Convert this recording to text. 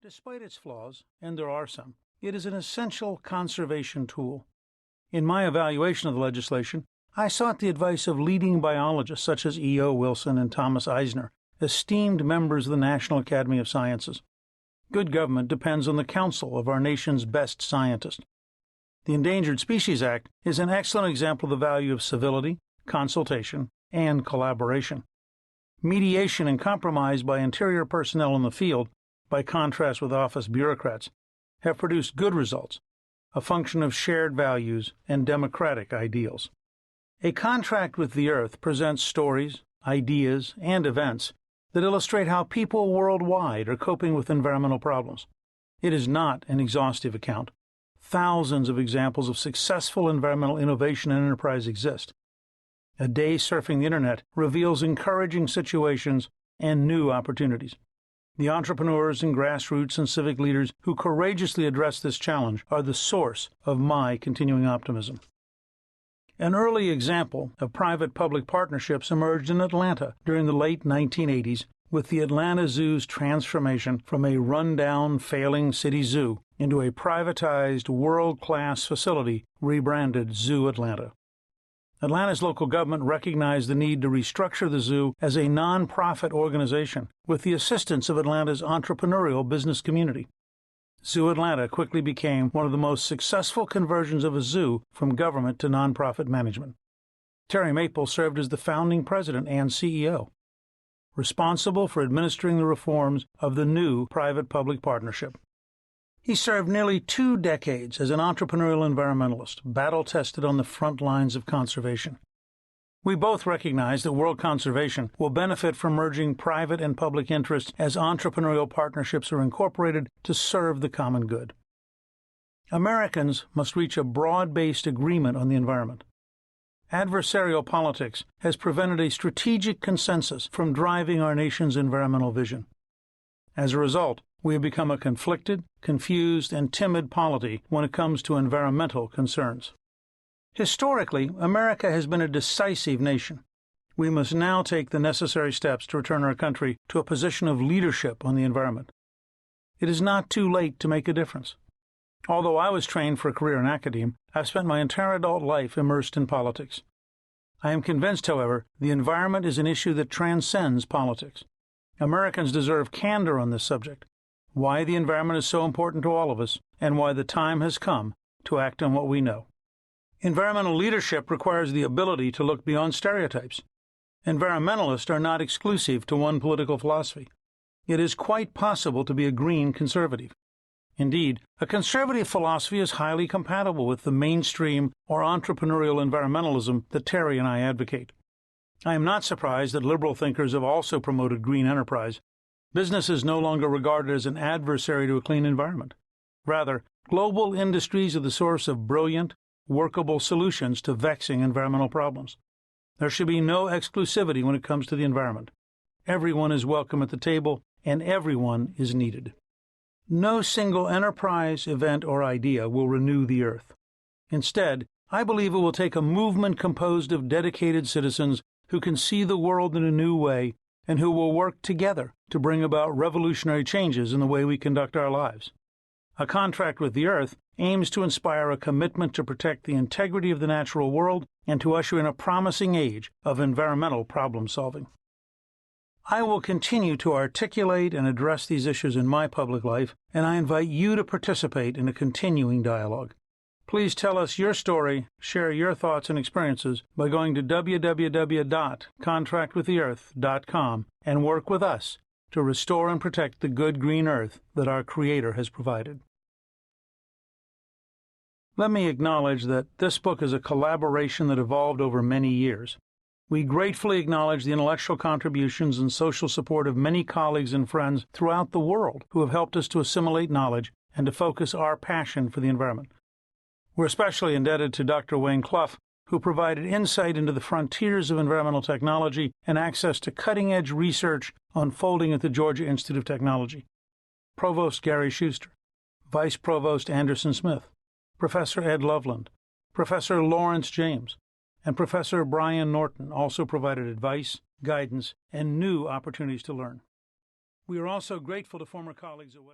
Despite its flaws, and there are some, it is an essential conservation tool. In my evaluation of the legislation, I sought the advice of leading biologists such as E.O. Wilson and Thomas Eisner, esteemed members of the National Academy of Sciences. Good government depends on the counsel of our nation's best scientists. The Endangered Species Act is an excellent example of the value of civility, consultation, and collaboration. Mediation and compromise by interior personnel in the field, by contrast with office bureaucrats, have produced good results, a function of shared values and democratic ideals. A Contract with the Earth presents stories, ideas, and events that illustrate how people worldwide are coping with environmental problems. It is not an exhaustive account. Thousands of examples of successful environmental innovation and enterprise exist. A day surfing the Internet reveals encouraging situations and new opportunities. The entrepreneurs and grassroots and civic leaders who courageously address this challenge are the source of my continuing optimism. An early example of private-public partnerships emerged in Atlanta during the late 1980s with the Atlanta Zoo's transformation from a run-down, failing city zoo into a privatized, world-class facility rebranded Zoo Atlanta. Atlanta's local government recognized the need to restructure the zoo as a non-profit organization with the assistance of Atlanta's entrepreneurial business community. Zoo Atlanta quickly became one of the most successful conversions of a zoo from government to nonprofit management. Terry Maple served as the founding president and CEO, responsible for administering the reforms of the new private-public partnership. He served nearly 2 decades as an entrepreneurial environmentalist, battle-tested on the front lines of conservation. We both recognize that world conservation will benefit from merging private and public interests as entrepreneurial partnerships are incorporated to serve the common good. Americans must reach a broad-based agreement on the environment. Adversarial politics has prevented a strategic consensus from driving our nation's environmental vision. As a result, we have become a conflicted, confused, and timid polity when it comes to environmental concerns. Historically, America has been a decisive nation. We must now take the necessary steps to return our country to a position of leadership on the environment. It is not too late to make a difference. Although I was trained for a career in academia, I've spent my entire adult life immersed in politics. I am convinced, however, the environment is an issue that transcends politics. Americans deserve candor on this subject, why the environment is so important to all of us, and why the time has come to act on what we know. Environmental leadership requires the ability to look beyond stereotypes. Environmentalists are not exclusive to one political philosophy. It is quite possible to be a green conservative. Indeed, a conservative philosophy is highly compatible with the mainstream or entrepreneurial environmentalism that Terry and I advocate. I am not surprised that liberal thinkers have also promoted green enterprise. Business is no longer regarded as an adversary to a clean environment. Rather, global industries are the source of brilliant, workable solutions to vexing environmental problems. There should be no exclusivity when it comes to the environment. Everyone is welcome at the table, and everyone is needed. No single enterprise, event, or idea will renew the earth. Instead, I believe it will take a movement composed of dedicated citizens who can see the world in a new way and who will work together to bring about revolutionary changes in the way we conduct our lives. A Contract with the Earth aims to inspire a commitment to protect the integrity of the natural world and to usher in a promising age of environmental problem-solving. I will continue to articulate and address these issues in my public life, and I invite you to participate in a continuing dialogue. Please tell us your story, share your thoughts and experiences by going to www.contractwiththeearth.com and work with us to restore and protect the good green earth that our Creator has provided. Let me acknowledge that this book is a collaboration that evolved over many years. We gratefully acknowledge the intellectual contributions and social support of many colleagues and friends throughout the world who have helped us to assimilate knowledge and to focus our passion for the environment. We're especially indebted to Dr. Wayne Clough, who provided insight into the frontiers of environmental technology and access to cutting-edge research unfolding at the Georgia Institute of Technology, Provost Gary Schuster, Vice Provost Anderson Smith, Professor Ed Loveland, Professor Lawrence James, and Professor Brian Norton also provided advice, guidance, and new opportunities to learn. We are also grateful to former colleagues at